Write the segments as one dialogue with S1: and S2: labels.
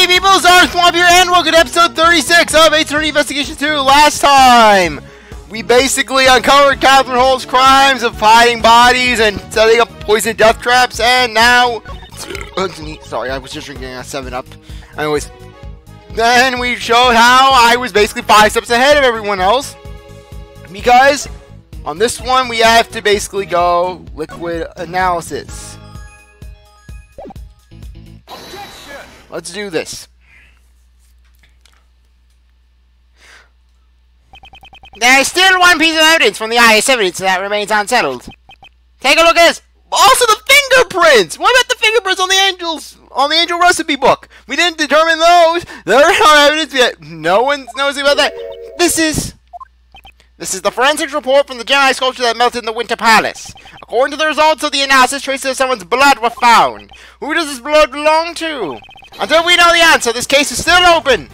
S1: Hey people, CzarThwomp here, and welcome to episode 36 of Attorney Investigation 2. Last time, we basically uncovered Catherine Holt's crimes of hiding bodies and setting up poison death traps, and now... Sorry, I was just drinking a 7-Up. Anyways, then we showed how I was basically 5 steps ahead of everyone else. Because, on this one, we have to basically go liquid analysis. Let's do this. There is still one piece of evidence from the IS evidence that remains unsettled. Take a look at this. Also the fingerprints! What about the fingerprints on the angel recipe book? We didn't determine those. There are no evidence yet. No one knows about that. This is the forensics report from the Gemini sculpture that melted in the Winter Palace. According to the results of the analysis, traces of someone's blood were found. Who does this blood belong to? Until we know the answer, this case is still open.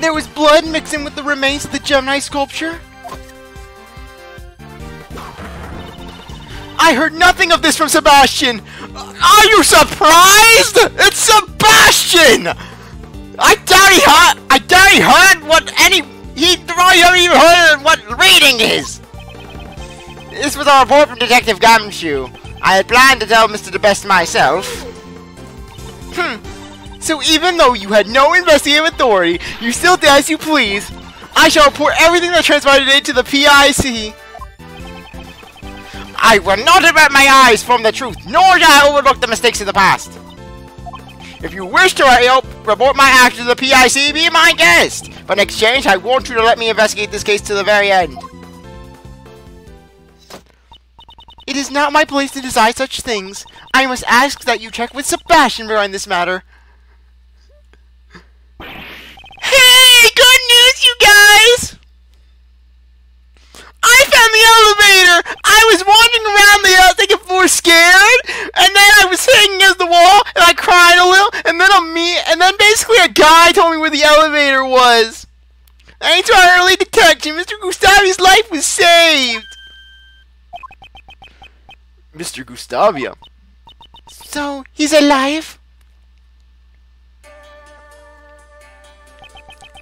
S1: There was blood mixing with the remains of the Gemini sculpture? I heard nothing of this from Sebastian. Are you surprised? It's Sebastian! I doubt he heard what he probably haven't even heard what reading is. This was a report from Detective Gumshoe. I had planned to tell Mr. DeBest myself. So even though you had no investigative authority, you still did as you please. I shall report everything that transpired today to the PIC. I will not avert my eyes from the truth, nor shall I overlook the mistakes of the past. If you wish to report my actions to the PIC, be my guest. But in exchange, I want you to let me investigate this case to the very end. It is not my place to decide such things. I must ask that you check with Sebastian regarding this matter. Hey! Good news, you guys! I found the elevator! I was wandering around the second floor scared, and then I was hanging against the wall, and I cried a little, and then basically a guy told me where the elevator was. Thanks to our early detection, Mr. Gustavia's life was saved! Mr. Gustavia. So, he's alive?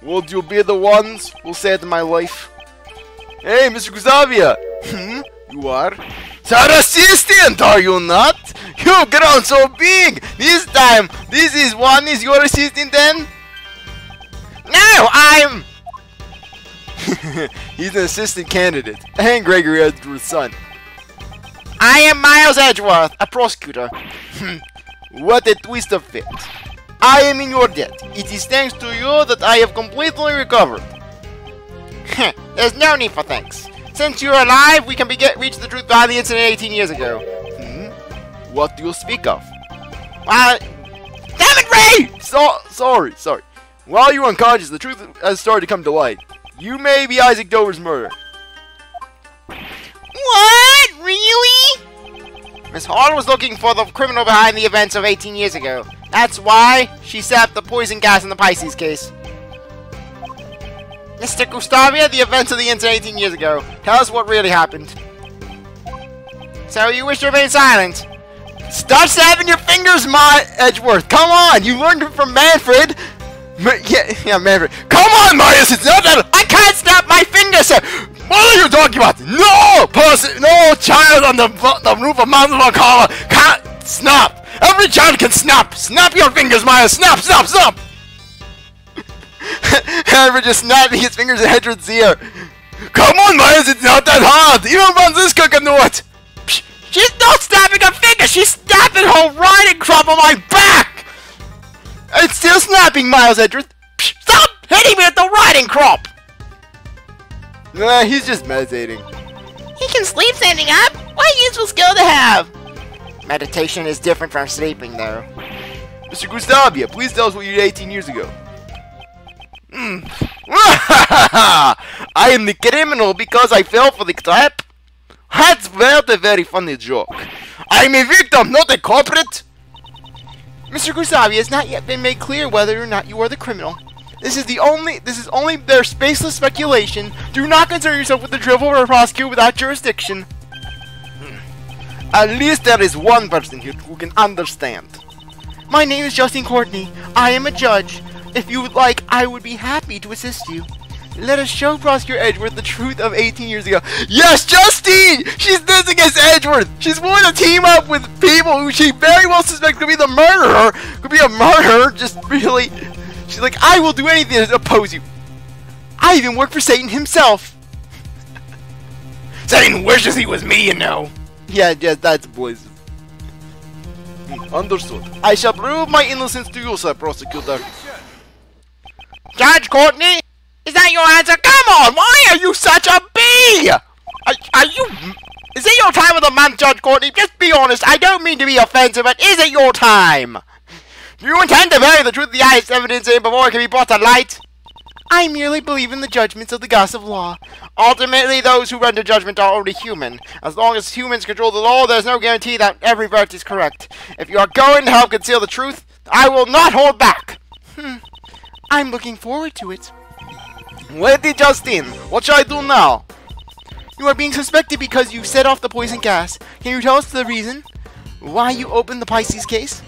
S1: Would you be the ones who saved my life? Hey, Mr. Gustavia! You are? Our assistant, are you not? You grown so big! This time, this is one is your assistant then? No, I'm... He's an assistant candidate, and Gregory Edgeworth's son. I am Miles Edgeworth, a prosecutor. What a twist of fate. I am in your debt. It is thanks to you that I have completely recovered. There's no need for thanks. Since you're alive, we can reach the truth behind the incident 18 years ago. What do you speak of? Damn it, Ray! Sorry. While you were unconscious, the truth has started to come to light. You may be Isaac Dover's murderer. What? Really? Miss Hall was looking for the criminal behind the events of 18 years ago. That's why she set up the poison gas in the Pisces case. Mr. Gustavia, the events of the incident 18 years ago. Tell us what really happened. So you wish to remain silent? Stop snapping your fingers, Edgeworth. Come on, you learned it from Manfred. Yeah, Manfred. Come on, Marius, it's not that. I can't snap my fingers, sir. What are you talking about? No person, no child on the roof of Mount Valhalla can't snap. Every child can snap. Snap your fingers, Marius. Snap. Manfred just snapping his fingers at Edgeworth's ear. Come on, Marius, it's not that hard. Even Francisco can do it. She's not snapping her fingers. She's snapping her riding crop on my back. It's still snapping, Miles Edgeworth. Stop hitting me with the riding crop. Nah, he's just meditating. He can sleep standing up? What a useful skill to have. Meditation is different from sleeping, though. Mr. Gustavia, please tell us what you did 18 years ago. I am the criminal because I fell for the trap? That's not a very funny joke. I am a victim, not a culprit. Mr. Gustavia, has not yet been made clear whether or not you are the criminal. This is only their spaceless speculation. Do not concern yourself with the drivel or prosecutor without jurisdiction. At least there is one person here who can understand. My name is Justine Courtney. I am a judge. If you would like, I would be happy to assist you. Let us show Prosecutor Edgeworth the truth of 18 years ago. Yes, Justine! She's this against Edgeworth! She's willing to team up with people who she very well suspects could be the murderer! Could be a murderer, just really... She's like, I will do anything to oppose you. I even work for Satan himself. Satan wishes he was me, you know. Yeah, that's boys. Understood. I shall prove my innocence to you, Sir Prosecutor. Judge Courtney? Is that your answer? Come on! Why are you such a bee? Are you... Is it your time of the month, Judge Courtney? Just be honest. I don't mean to be offensive, but is it your time? Do you intend to bury the truth of the highest evidence in before it can be brought to light? I merely believe in the judgments of the gods of law. Ultimately, those who render judgment are only human. As long as humans control the law, there's no guarantee that every verdict is correct. If you are going to help conceal the truth, I will not hold back. I'm looking forward to it. Lady Justine, what shall I do now? You are being suspected because you set off the poison gas. Can you tell us the reason why you opened the Pisces case?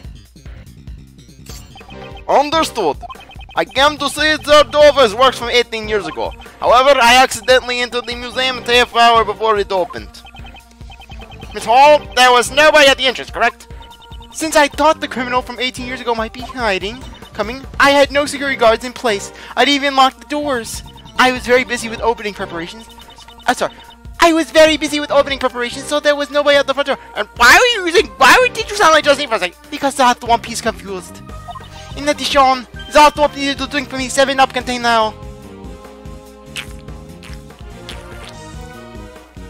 S1: Understood. I came to see CzarThwomp's works from 18 years ago. However, I accidentally entered the museum a half hour before it opened. Miss Hall, there was nobody at the entrance, correct? Since I thought the criminal from 18 years ago might be coming, I had no security guards in place. I'd even locked the doors. I was very busy with opening preparations. I was very busy with opening preparations, so there was nobody at the front door. And why did you sound like Justine for a second? Because CzarThwomp is confused. In addition, CzarThwomp needed to drink from the 7-Up container.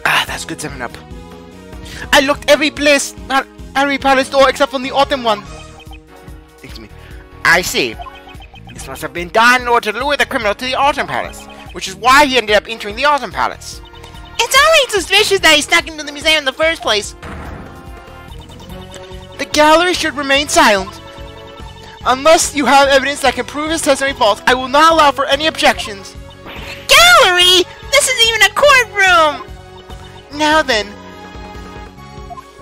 S1: That's good 7-Up. I looked every place, every palace door except from the autumn one. Excuse me. I see. This must have been done in order to lure the criminal to the Autumn Palace, which is why he ended up entering the Autumn Palace. It's only suspicious that he snuck into the museum in the first place. The gallery should remain silent. Unless you have evidence that can prove his testimony false, I will not allow for any objections. Gallery? This isn't even a courtroom! Now then,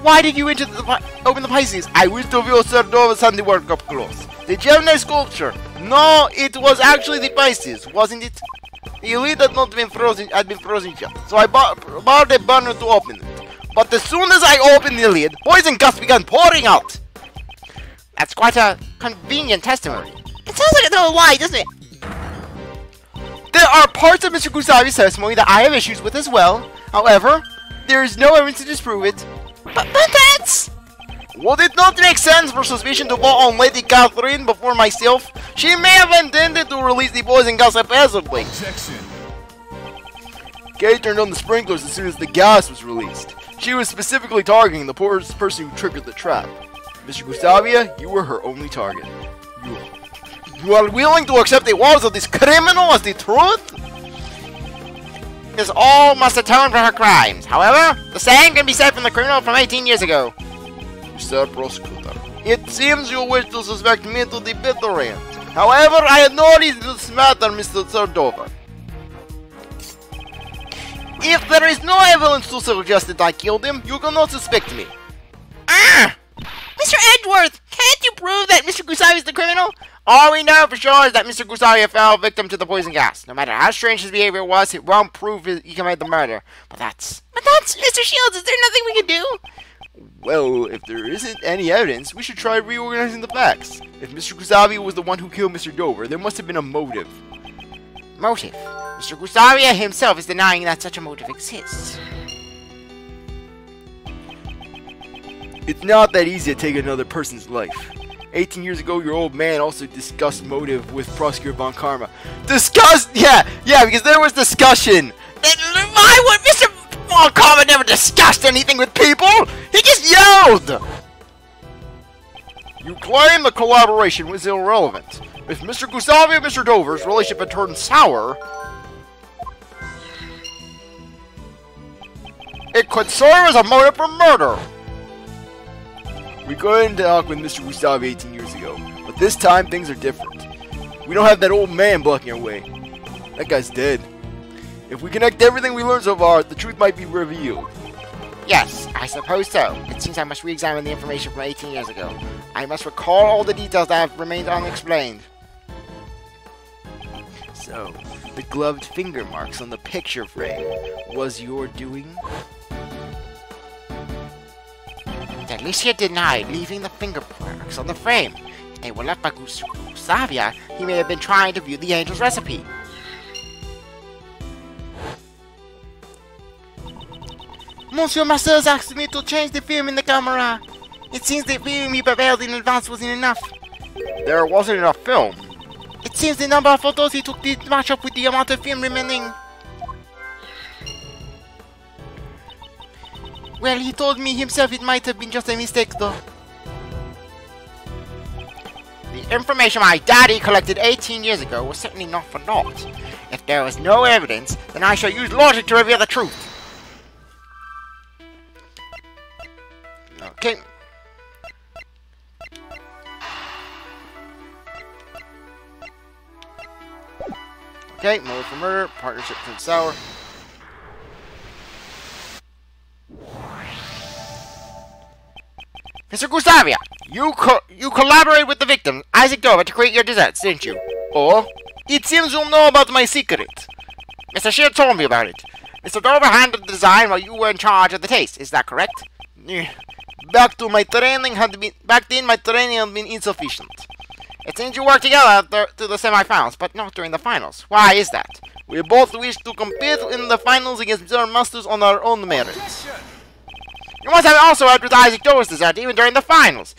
S1: why did you open the Pisces? I wish to view CzarThwomp's handiwork up close. The Gemini sculpture. No, it was actually the Pisces, wasn't it? The lid had not been frozen, yet, so I borrowed a burner to open it. But as soon as I opened the lid, poison gas began pouring out. That's quite a convenient testimony. It sounds like a total lie, doesn't it? There are parts of Mr. Gustavia's testimony that I have issues with as well. However, there is no evidence to disprove it. But that's... Would it not make sense for suspicion to fall on Lady Catherine before myself? She may have intended to release the poison gas haphazardly. Kay turned on the sprinklers as soon as the gas was released. She was specifically targeting the person who triggered the trap. Mr. Gustavia, you were her only target. You are willing to accept the words of this criminal as the truth? Because all must atone for her crimes. However, the same can be said from the criminal from 18 years ago. Sir Prosecutor, it seems you wish to suspect me to the bitter end. However, I had no reason to this matter, Mr. CzarThwomp. If there is no evidence to suggest that I killed him, you cannot suspect me. Mr. Edgeworth, can't you prove that Mr. Gustavia is the criminal? All we know for sure is that Mr. Gustavia fell victim to the poison gas. No matter how strange his behavior was, it won't prove he committed the murder. But that's Mr. Shields, is there nothing we can do? Well, if there isn't any evidence, we should try reorganizing the facts. If Mr. Gustavia was the one who killed Mr. Dover, there must have been a motive. Motive? Mr. Gustavia himself is denying that such a motive exists. It's not that easy to take another person's life. 18 years ago, your old man also discussed motive with Prosecutor Von Karma. Discussed? Yeah, because there was discussion. Why would Mr. Von Karma never discussed anything with people? He just yelled! You claim the collaboration was irrelevant. If Mr. Gustavia and Mr. Dover's relationship had turned sour, it could serve as a motive for murder. We couldn't talk with Mr. Gustavia 18 years ago, but this time things are different. We don't have that old man blocking our way. That guy's dead. If we connect everything we learned so far, the truth might be revealed. Yes, I suppose so. It seems I must re-examine the information from 18 years ago. I must recall all the details that have remained unexplained. So, the gloved finger marks on the picture frame was your doing? Alicia denied leaving the finger marks on the frame. If they were left by Gustavia, he may have been trying to view the angel's recipe. Monsieur Masseurs asked me to change the film in the camera. It seems the film he prepared in advance wasn't enough. There wasn't enough film. It seems the number of photos he took didn't match up with the amount of film remaining. Well, he told me himself it might have been just a mistake, though. The information my daddy collected 18 years ago was certainly not for naught. If there was no evidence, then I shall use logic to reveal the truth. Okay. Okay, motive for murder, partnership turned sour. Mr. Gustavia, you collaborated with the victim, Isaac Dover, to create your desserts, didn't you? Or, it seems you know about my secret. Mr. Shear told me about it. Mr. Dover handled the design while you were in charge of the taste, is that correct? Back then my training had been insufficient. It seems you worked together to the semi-finals, but not during the finals. Why is that? We both wish to compete in the finals against our masters on our own merits. You must have also worked with Isaac Dover's dessert even during the finals.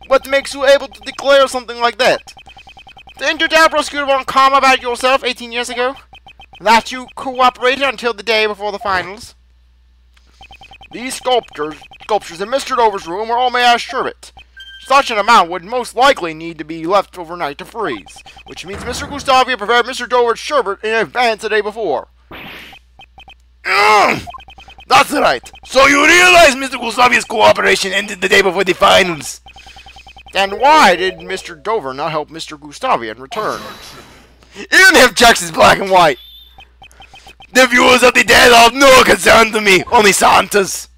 S1: What makes you able to declare something like that? Didn't you tell Prosecutor Von Calm about yourself 18 years ago? That you cooperated until the day before the finals? These sculptures in Mr. Dover's room were all made out of sherbet. Such an amount would most likely need to be left overnight to freeze, which means Mr. Gustavia prepared Mr. Dover's sherbet in advance the day before. That's right. So you realize Mr. Gustavia's cooperation ended the day before the finals. Then why did Mr. Dover not help Mr. Gustavia in return? Even if Jax is black and white. The viewers of the dead are of no concern to me, only Santa's.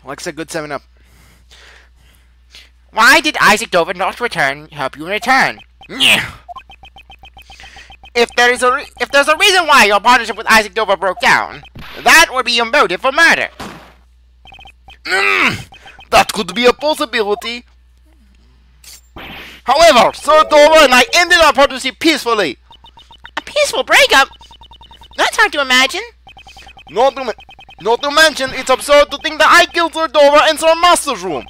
S1: Like a good 7-Up. Why did Isaac Dover not help you in return? If there's a reason why your partnership with Isaac Dover broke down, that would be your motive for murder. That could be a possibility. However, Sir Dover and I ended our partnership peacefully. A peaceful breakup? That's hard to imagine. Not to mention, it's absurd to think that I killed Sir Dover in Sir Master's room.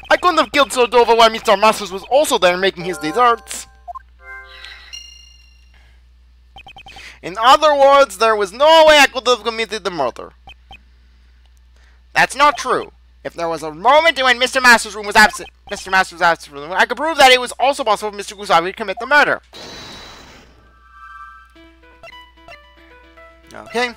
S1: I couldn't have killed Sir Dover while Mr. Masters was also there making his desserts. In other words, there was no way I could have committed the murder. That's not true. If there was a moment when Mr. Masters' room was absent, I could prove that it was also possible for Mr. Gustavia to commit the murder. Okay.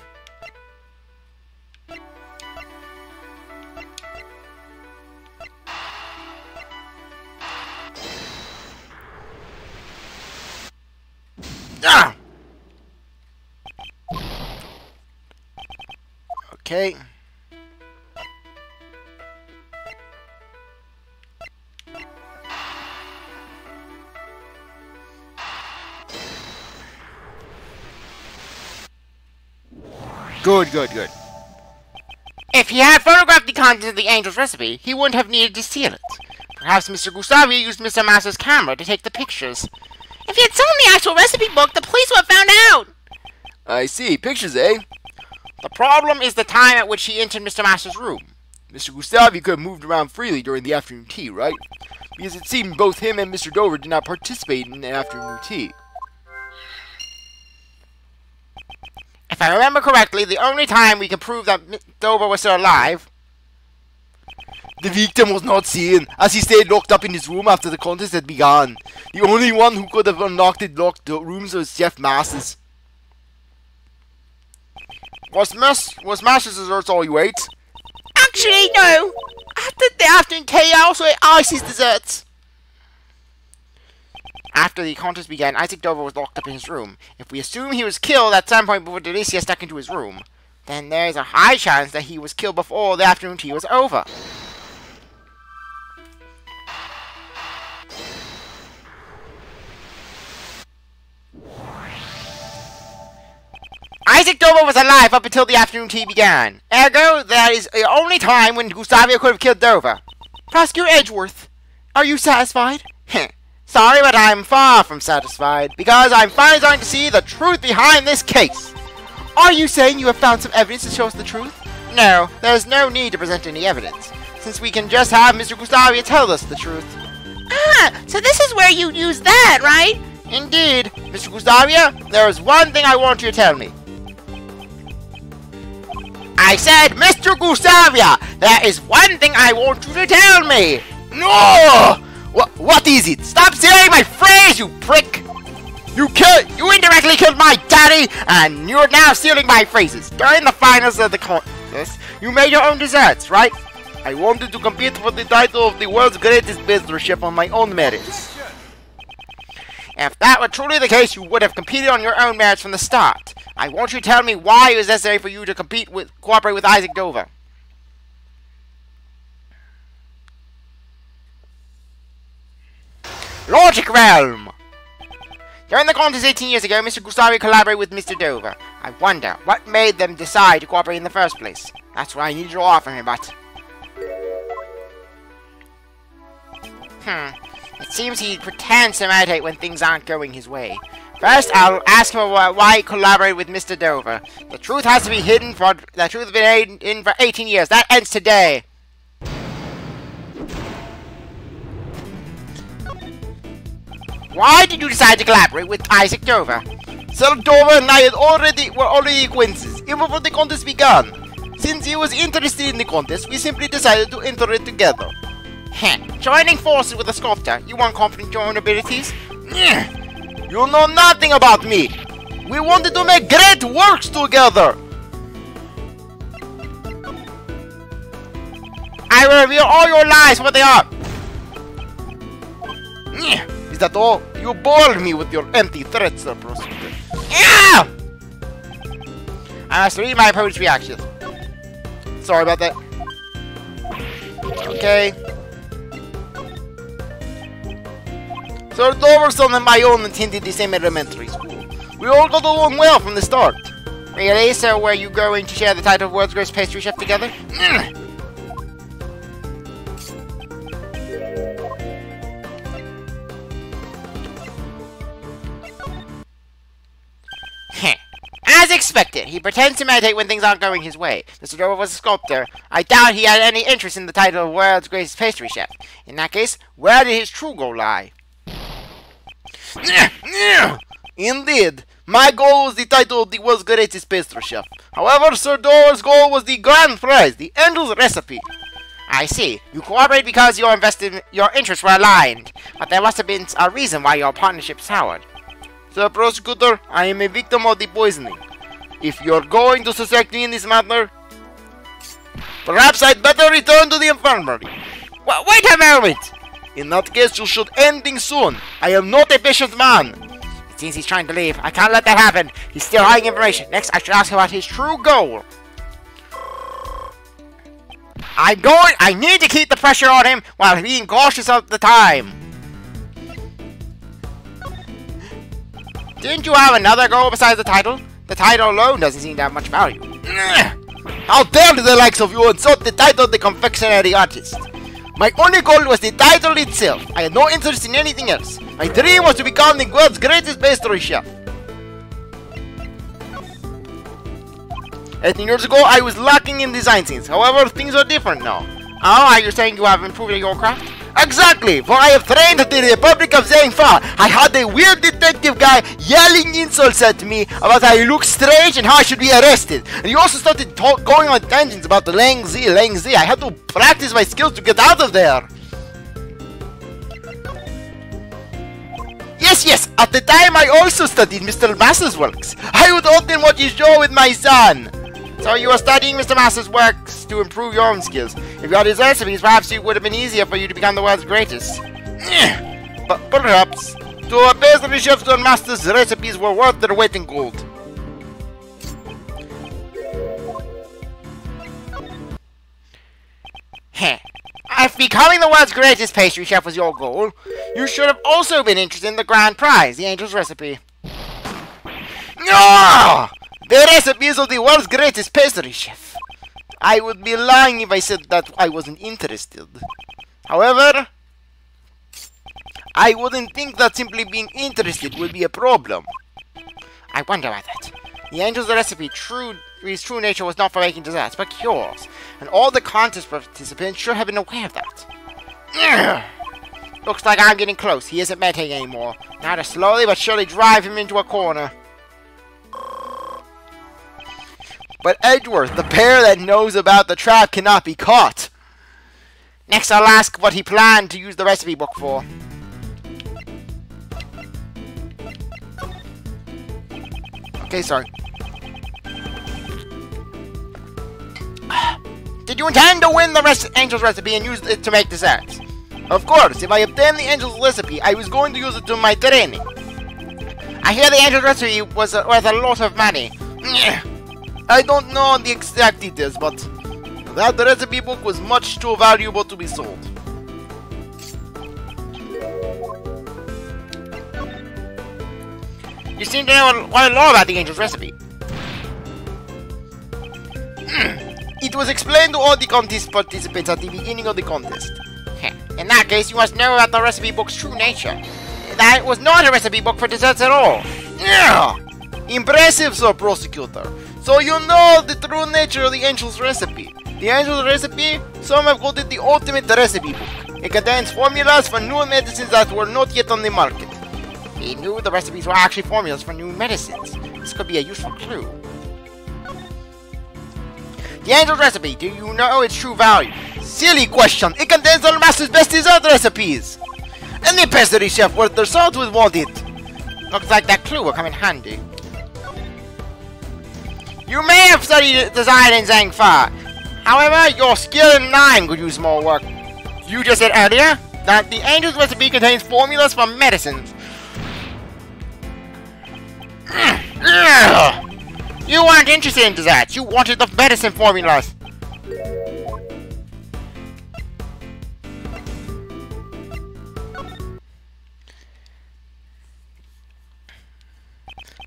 S1: Ah! Okay. Good. If he had photographed the contents of the angel's recipe, he wouldn't have needed to seal it. Perhaps Mr. Gustavia used Mr. Masters' camera to take the pictures. If he had stolen the actual recipe book, the police would have found out! I see. Pictures, eh? The problem is the time at which he entered Mr. Masters' room. Mr. Gustavia could have moved around freely during the afternoon tea, right? Because it seemed both him and Mr. Dover did not participate in the afternoon tea. If I remember correctly, the only time we can prove that Dover was still alive... The victim was not seen, as he stayed locked up in his room after the contest had begun. The only one who could have unlocked the locked rooms was Jeff Masters. Was Masters' desserts all you ate? Actually, no. After the afternoon tea, I also ate Ice's desserts. After the contest began, Isaac Dover was locked up in his room. If we assume he was killed at some point before Delicia stuck into his room, then there is a high chance that he was killed before the afternoon tea was over. Isaac Dover was alive up until the afternoon tea began. Ergo, that is the only time when Gustavia could have killed Dover. Prosecutor Edgeworth, are you satisfied? Sorry, but I'm far from satisfied, because I'm finally starting to see the truth behind this case. Are you saying you have found some evidence to show us the truth? No, there's no need to present any evidence, since we can just have Mr. Gustavia tell us the truth.
S2: Ah, so this is where you use that, right?
S1: Indeed. Mr. Gustavia, there is one thing I want you to tell me. I said, Mr. Gustavia, there is one thing I want you to tell me. No! What is it? Stop stealing my phrase, you prick! You indirectly killed my daddy, and you're now stealing my phrases. During the finals of the contest, you made your own desserts, right? I wanted to compete for the title of the world's greatest business chef on my own merits. If that were truly the case, you would have competed on your own merits from the start. I want you to tell me why it was necessary for you to cooperate with Isaac Dover. Logic Realm! During the contest 18 years ago, Mr. Gustavia collaborated with Mr. Dover. I wonder, what made them decide to cooperate in the first place? That's what I need you to offer me, but... It seems he pretends to meditate when things aren't going his way. First, I'll ask him why he collaborated with Mr. Dover. The truth has to be hidden for... The truth has been hidden for 18 years. That ends today. Why did you decide to collaborate with Isaac Dover? Sir Dover and I were already acquaintances, even before the contest began. Since he was interested in the contest, we simply decided to enter it together. Joining forces with a sculptor, you weren't confident in your own abilities? You know nothing about me! We wanted to make great works together! I will reveal all your lies, what they are! Is that all? You bored me with your empty threats, Sir Prosecutor. I must read my opponent's reaction. Sorry about that. Okay. Sir Dover's son and my own attended the same elementary school. We all got along well from the start. Really? So were you going to share the title of World's Greatest Pastry Chef together? As expected, he pretends to meditate when things aren't going his way. Mr. Dover was a sculptor. I doubt he had any interest in the title of World's Greatest Pastry Chef. In that case, where did his true goal lie? Indeed, my goal was the title of the world's greatest pastry chef. However, Sir Dover's goal was the grand prize, the Andrews recipe. I see. You cooperated because your interests were aligned, but there must have been a reason why your partnership soured. Sir Prosecutor, I am a victim of the poisoning. If you're going to suspect me in this matter, perhaps I'd better return to the infirmary. Wait a moment! In that case, you should end things soon. I am not a patient man. It seems he's trying to leave. I can't let that happen. He's still hiding information. Next, I should ask him about his true goal. I need to keep the pressure on him while being cautious of the time. Didn't you have another goal besides the title? The title alone doesn't seem to have much value. How dare the likes of you insult the title of the confectionery artist? My only goal was the title itself. I had no interest in anything else. My dream was to become the world's greatest pastry chef. 18 years ago, I was lacking in design sense. However, things are different now. Oh, are you saying you have improved your craft? Exactly, for I have trained at the Republic of Zhangfa. I had a weird detective guy yelling insults at me about how I look strange and how I should be arrested. And he also started going on tangents about the Lang Z. I had to practice my skills to get out of there. Yes, at the time I also studied Mr. Master's works. I would often watch his show with my son. So you were studying Mr. Master's works to improve your own skills. If you had his recipes, perhaps it would have been easier for you to become the world's greatest. But perhaps, to To a pastry chef's and master's recipes were worth their weight in gold. Heh. If becoming the world's greatest pastry chef was your goal, you should have also been interested in the grand prize, the angel's recipe. No! The recipes of the world's greatest pastry chef. I would be lying if I said that I wasn't interested. However, I wouldn't think that simply being interested would be a problem. I wonder about that. The angel's recipe, his true nature was not for making desserts, but cures. And all the contest participants should have been aware of that. Ugh. Looks like I'm getting close. He isn't meditating anymore. Now to slowly but surely drive him into a corner. But Edgeworth, the pair that knows about the trap, cannot be caught. Next I'll ask what he planned to use the recipe book for. Okay, sorry. Did you intend to win the angel's recipe and use it to make desserts? Of course, if I obtained the angel's recipe, I was going to use it to my training. I hear the angel's recipe was worth a lot of money. I don't know the exact details, but that recipe book was much too valuable to be sold. You seem to know quite a lot about the angel's recipe. It was explained to all the contest participants at the beginning of the contest. In that case, you must know about the recipe book's true nature. That it was not a recipe book for desserts at all. Impressive, Sir Prosecutor. So you know the true nature of the angel's recipe. The angel's recipe, some have called it the ultimate recipe book. It contains formulas for new medicines that were not yet on the market. He knew the recipes were actually formulas for new medicines. This could be a useful clue. The angel's recipe, do you know its true value? Silly question! It contains the master's best dessert recipes! Any pastry chef worth their salt would want it! Looks like that clue will come in handy. You may have studied design in Zhangfa. However, your skill in mime could use more work. You just said earlier that the angel's recipe contains formulas for medicines. You weren't interested in desserts. You wanted the medicine formulas.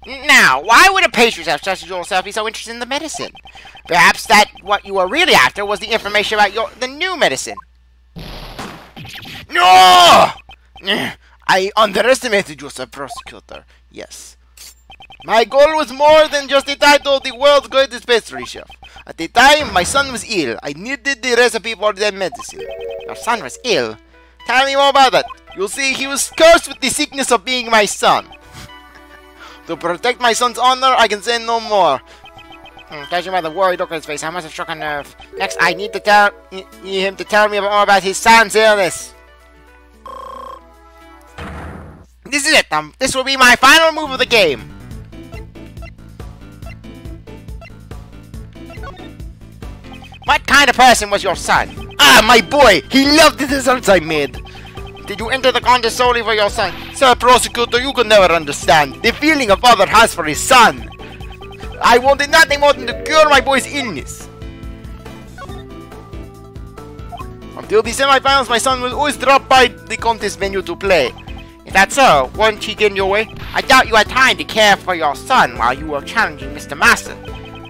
S1: Now, why would a pastry chef such as yourself be so interested in the medicine? Perhaps that what you were really after was the information about the new medicine. No! I underestimated you, Sir Prosecutor. Yes. My goal was more than just the title of the world's greatest pastry chef. At the time, my son was ill. I needed the recipe for that medicine. Your son was ill? Tell me more about that. You see, he was cursed with the sickness of being my son. To protect my son's honor, I can say no more. Judging by the worried look on his face, I must have struck a nerve. Next, I need to him to tell me more about his son's illness. This is it. This will be my final move of the game. What kind of person was your son? Ah, my boy! He loved the desserts I made! Did you enter the contest solely for your son? Sir Prosecutor, you could never understand the feeling a father has for his son! I wanted nothing more than to cure my boy's illness! Until the semi-finals, my son will always drop by the contest venue to play. If that's so, won't he get in your way? I doubt you had time to care for your son while you were challenging Mr. Master.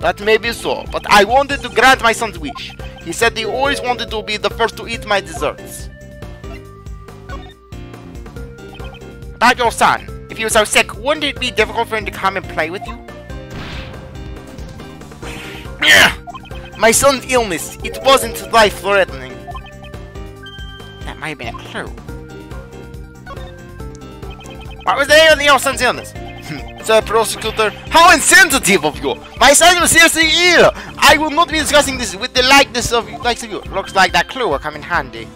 S1: That may be so, but I wanted to grant my son's wish. He said he always wanted to be the first to eat my desserts. About your son, if he was so sick, wouldn't it be difficult for him to come and play with you? My son's illness, it wasn't life-threatening. That might have been a clue. What was the name of your son's illness? Sir Prosecutor, how insensitive of you! My son was seriously ill! I will not be discussing this with the likes of you. Looks like that clue will come in handy.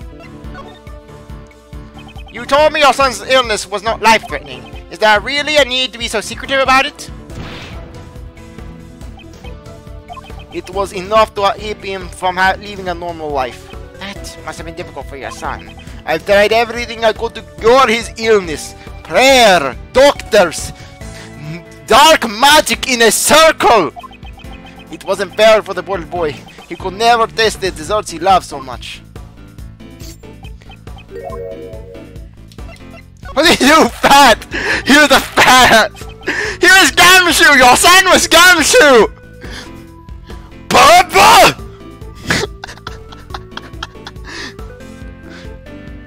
S1: You told me your son's illness was not life-threatening. Is there really a need to be so secretive about it? It was enough to keep him from living a normal life. That must have been difficult for your son. I've tried everything I could to cure his illness. prayer, doctors, dark magic in a circle. It wasn't fair for the poor boy. He could never taste the desserts he loved so much. What did you do, fat? You're the fat. Here's Gumshoe. Your son was Gumshoe. Papa.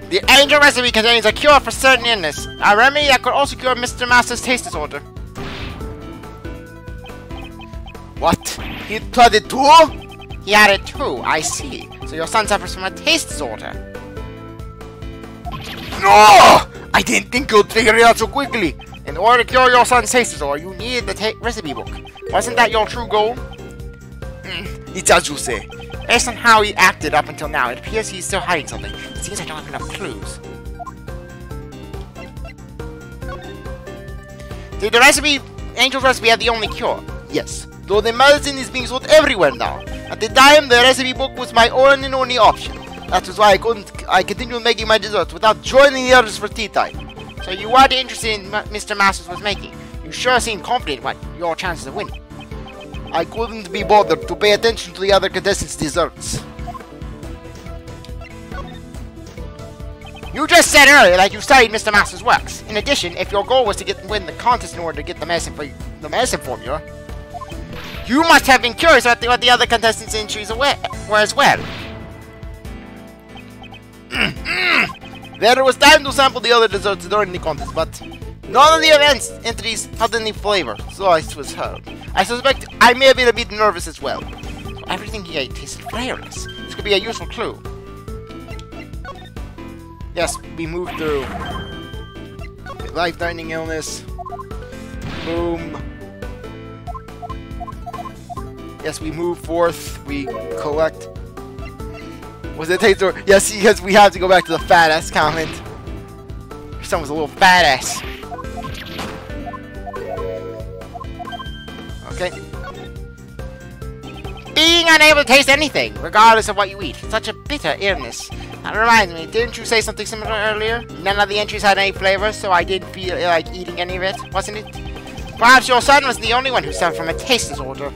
S1: The angel recipe contains a cure for certain illness. A remedy that could also cure Mr. Master's taste disorder. What? He tried it too? He had it too, I see. So your son suffers from a taste disorder. No! I didn't think you'd figure it out so quickly. In order to cure your son's taste disorder, you needed the recipe book. Wasn't that your true goal? It's as you say. Based on how he acted up until now, it appears he's still hiding something. It seems I don't have enough clues. Did the recipe, Angel's recipe, have the only cure? Yes. Though the medicine is being sold everywhere now. At the time, the recipe book was my own and only option. That was why I continued making my desserts without joining the others for tea time. So you weren't interested in what Mr. Masters was making. You sure seemed confident about your chances of winning. I couldn't be bothered to pay attention to the other contestants' desserts. You just said earlier that you studied Mr. Masters' works. In addition, if your goal was to win the contest in order to get the medicine formula, you must have been curious about what the other contestants' entries were as well. There was time to sample the other desserts during the contest, but none of the event's entries had any flavor, so I was hurt. I suspect I may have been a bit nervous as well. So everything he ate tasted flavorless. This could be a useful clue. Yes, we moved through. Life-threatening illness. Boom. Yes, we move forth. We collect. Was it taste or yes? Because we have to go back to the fat ass comment. Your son was a little fat ass. Okay. Being unable to taste anything, regardless of what you eat. Such a bitter illness. That reminds me, didn't you say something similar earlier? None of the entries had any flavor, so I didn't feel like eating any of it, wasn't it? Perhaps your son was the only one who suffered from a taste disorder.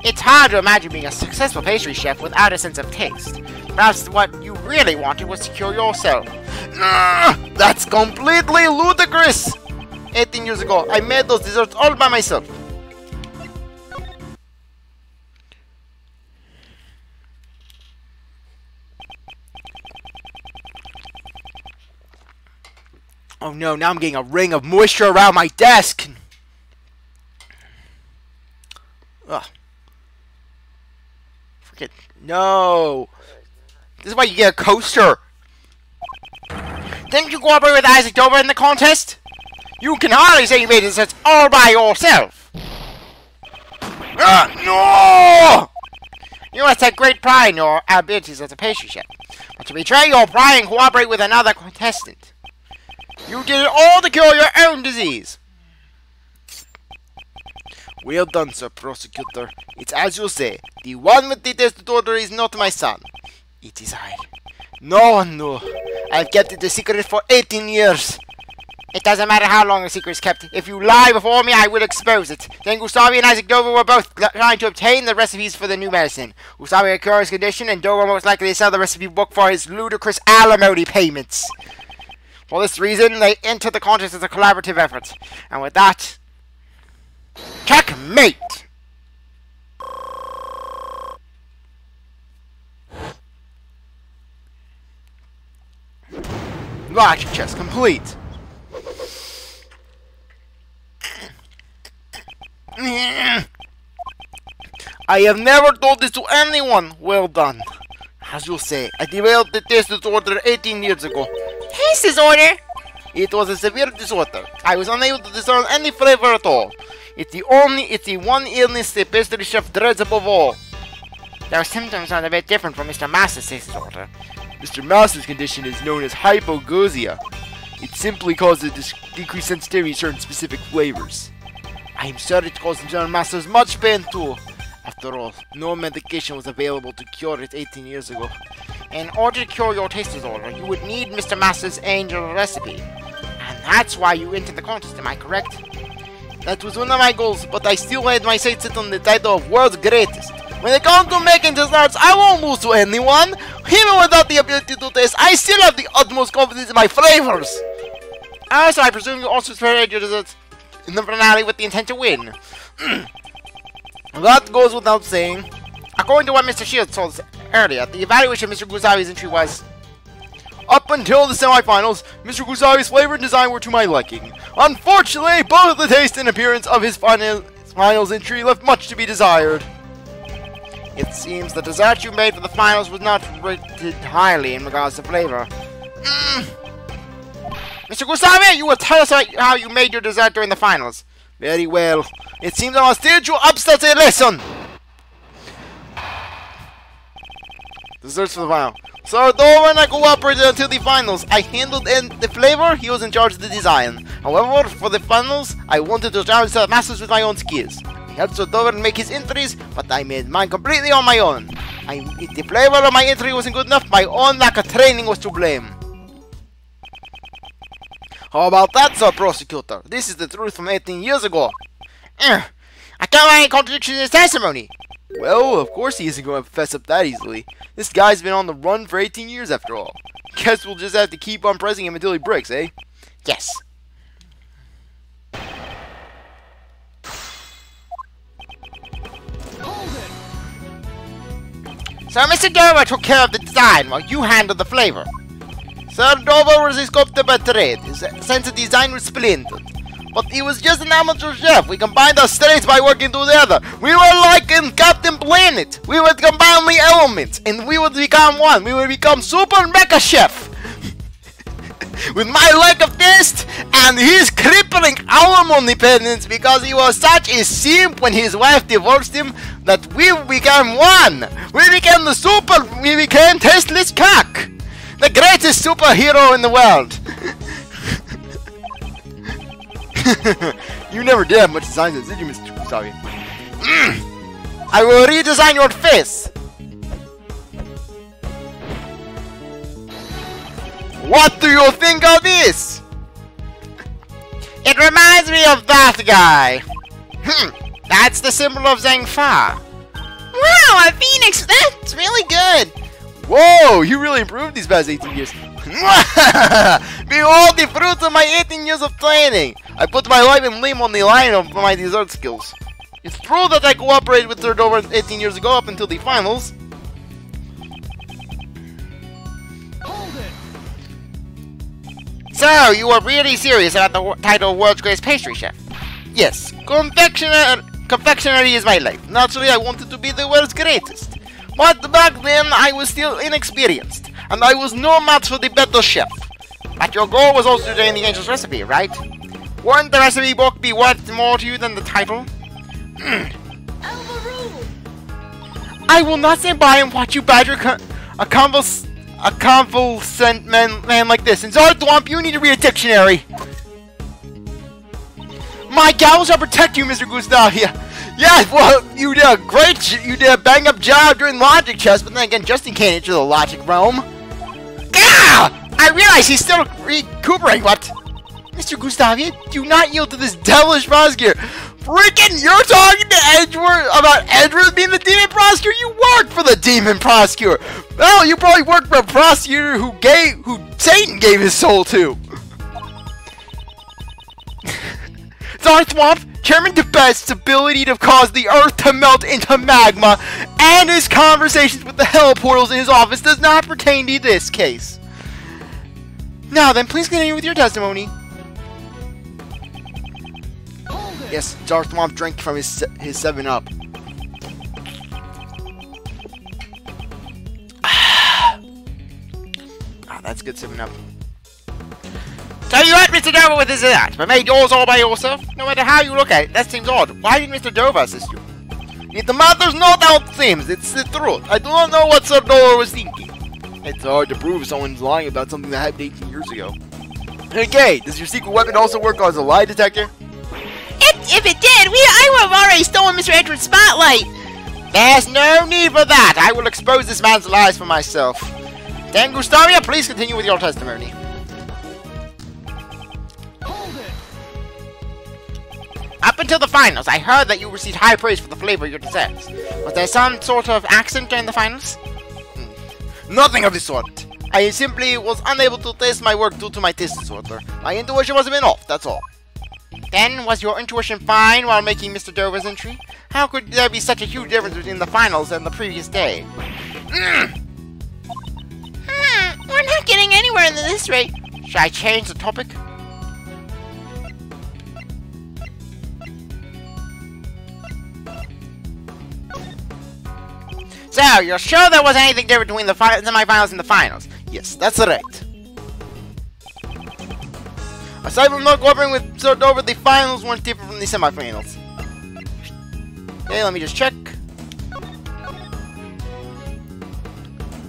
S1: It's hard to imagine being a successful pastry chef without a sense of taste. Perhaps what you really wanted was to cure yourself. That's completely ludicrous! 18 years ago, I made those desserts all by myself. Oh no, now I'm getting a ring of moisture around my desk! Ugh. Forget. No! This is why you get a coaster! Didn't you cooperate with Isaac Dover in the contest? You can hardly say you made this all by yourself! No! You must take great pride in your abilities as a pastry chef. But to betray your pride and cooperate with another contestant, you did it all to cure your own disease! Well done, Sir Prosecutor. It's as you say. The one with the taste disorder is not my son. It is I. No one knew. I've kept it a secret for 18 years. It doesn't matter how long the secret is kept. If you lie before me, I will expose it. Then Gustavia and Isaac Dover were both trying to obtain the recipes for the new medicine. Gustavia had cured his condition, and Dover most likely to sell the recipe book for his ludicrous alimony payments. For this reason, they entered the contest as a collaborative effort. And with that, checkmate! Logic chess complete. I have never told this to anyone. Well done. As you say, I developed the taste disorder 18 years ago.
S2: Taste disorder?
S1: It was a severe disorder. I was unable to discern any flavor at all. It's the one illness the pastry chef dreads above all.
S2: Their symptoms sound a bit different from Mr. Master's taste disorder.
S1: Mr. Master's condition is known as hypogeusia. It simply causes decreased sensitivity to certain specific flavors. I am sorry it caused Mr. Master's much pain too. After all, no medication was available to cure it 18 years ago. In order to cure your taste disorder, you would need Mr. Master's angel recipe. And that's why you entered the contest, am I correct? That was one of my goals, but I still had my sights set on the title of World's Greatest. When it comes to making desserts, I won't lose to anyone. Even without the ability to taste, I still have the utmost confidence in my flavors. Also, I presume you also prepared your desserts in the finale with the intent to win. That goes without saying. According to what Mr. Shields told us earlier, the evaluation of Mr. Gustavia's entry was... Up until the semifinals, Mr. Gustavia's flavor and design were to my liking. Unfortunately, both the taste and appearance of his finals entry left much to be desired. It seems the dessert you made for the finals was not rated highly in regards to flavor. Mr. Gustavia, you will tell us how you made your dessert during the finals. Very well. It seems I must teach you upstairs a lesson. Desserts for the final. So, though when I cooperated until the finals, I handled the flavor, he was in charge of the design. However, for the finals, I wanted to challenge the masters with my own skills. He helped Dover make his entries, but I made mine completely on my own. If the flavor of my entry wasn't good enough, my own lack of training was to blame. How about that, Sir Prosecutor? This is the truth from 18 years ago. I can't find any contradiction in his testimony. Well, of course he isn't going to fess up that easily. This guy's been on the run for 18 years after all. Guess we'll just have to keep on pressing him until he breaks, eh? Yes. So Mr. Dover took care of the design while you handled the flavor. Sir Dover was a sculptor by trade. His sense of design was splendid. But he was just an amateur chef. We combined our strengths by working together. We were like in Captain Planet. We would combine the elements and we would become one. We would become Super Mecha Chef. With my lack of taste and his crippling hormone dependence because he was such a simp when his wife divorced him that we became one. We became Tasteless cock. The greatest superhero in the world. You never did have much design sense, did you, Mr. Gustavia? I will redesign your face. What do you think of this? It reminds me of that guy. That's the symbol of Zangfa.
S2: Wow, a phoenix! That's really good!
S1: Whoa, you really improved these past 18 years. Behold the fruits of my 18 years of training. I put my life and limb on the line of my dessert skills. It's true that I cooperated with Sir Dover 18 years ago up until the finals. So, you are really serious about the title of World's Greatest Pastry Chef? Yes, confectionery is my life. Naturally, I wanted to be the world's greatest. But back then, I was still inexperienced, and I was no match for the better chef. But your goal was also to gain the angel's recipe, right? Wouldn't the recipe book be worth more to you than the title? I will not stand by and watch you badger a convalescent man like this. And CzarThwomp, you need to read a dictionary. My gal shall protect you, Mr. Gustavia. Yeah, well, you did a bang-up job during logic chess, but then again, Justin can't enter the logic realm. Gah! I realize he's still recuperating, but... Mr. Gustavia, do not yield to this devilish prosecutor. Freaking, you're talking to Edgeworth about Edgeworth being the demon prosecutor? You work for the demon prosecutor. Well, you probably work for a prosecutor who Satan gave his soul to. CzarThwomp, Chairman DeBest's ability to cause the earth to melt into magma and his conversations with the hell portals in his office does not pertain to this case. Now then, please continue with your testimony. Yes, CzarThwomp drank from his 7-Up. That's good 7-Up. Tell you what, Mr. Dover with his that, but made yours all by yourself? No matter how you look at it, that seems odd. Why didn't Mr. Dover assist you? It matters not how it seems, it's the truth. I do not know what Sir Dover was thinking. It's hard to prove someone's lying about something that happened 18 years ago. Okay, does your secret weapon also work as a lie detector?
S2: If it did, I would have already stolen Mr. Edgeworth's spotlight.
S1: There's no need for that. I will expose this man's lies for myself. Then, Gustavia, please continue with your testimony. Up until the finals, I heard that you received high praise for the flavor of your desserts. Was there some sort of accident during the finals? Nothing of the sort. I simply was unable to taste my work due to my taste disorder. My intuition was a bit off, that's all. Then, was your intuition fine while making Mr. Dover's entry? How could there be such a huge difference between the finals and the previous day?
S2: We're not getting anywhere in this rate.
S1: Should I change the topic? So, you're sure there wasn't anything different between the semifinals and the finals? Yes, that's right. Aside from not cooperating with Sir Dover, the finals weren't different from the semifinals. Okay, let me just check.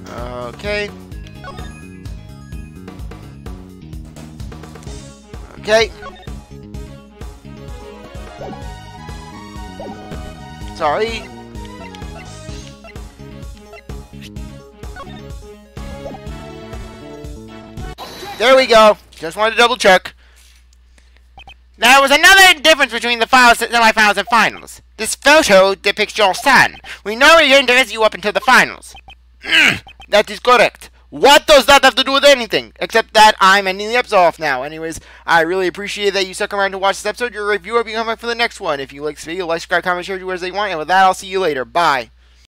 S1: Okay. Okay. Sorry. There we go. Just wanted to double check. There was another difference between the semifinals and finals. This photo depicts your son. We know he didn't visit you up until the finals. That is correct. What does that have to do with anything? Except that I'm ending the episode off now. Anyways, I really appreciate that you stuck around to watch this episode. Your review will be coming for the next one. If you like this video, like, subscribe, comment, share, do whatever you want. And with that, I'll see you later. Bye.